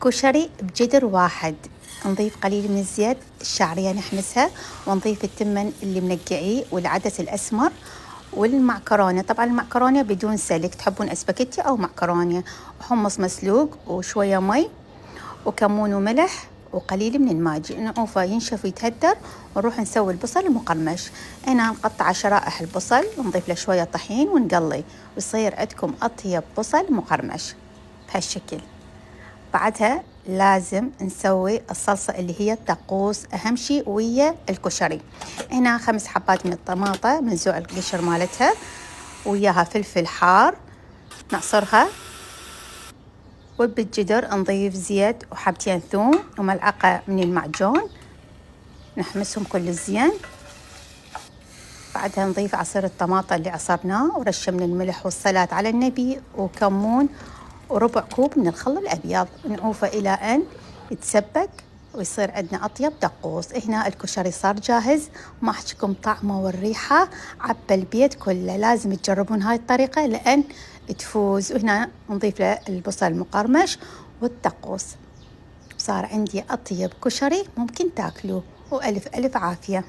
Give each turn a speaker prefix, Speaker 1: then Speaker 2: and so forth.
Speaker 1: كشري بجدر واحد. نضيف قليل من الزيت، الشعرية نحمسها، ونضيف التمن اللي منقعيه والعدس الأسمر والمعكرونة. طبعا المعكرونة بدون سلق، تحبون اسباجيتي أو معكرونة، وحمص مسلوق وشوية مي وكمون وملح وقليل من الماجي. نعوفه ينشف ويتهدر، ونروح نسوي البصل المقرمش. هنا نقطع شرائح البصل ونضيف له شوية طحين ونقلي، ويصير عندكم أطيب بصل مقرمش بهالشكل. بعدها لازم نسوي الصلصة اللي هي الدقوس، أهم شيء ويا الكشري. هنا 5 حبات من الطماطة منزوع القشر مالتها، وياها فلفل حار نعصرها، وبالجدر نضيف زيت وحبتين ثوم وملعقة من المعجون، نحمسهم كل زين. بعدها نضيف عصير الطماطة اللي عصرناه، ورشة من الملح والصلاة على النبي، وكمون، وربع كوب من الخل الأبيض. نعوفه إلى أن يتسبك ويصير عندنا أطيب دقوس. هنا الكشري صار جاهز، ما أحكيكم طعمه والريحة عبى البيت كله. لازم تجربون هاي الطريقة لأن تفوز. وهنا نضيف له البصل المقرمش والدقوس. صار عندي أطيب كشري ممكن تاكلوه، وألف ألف عافية.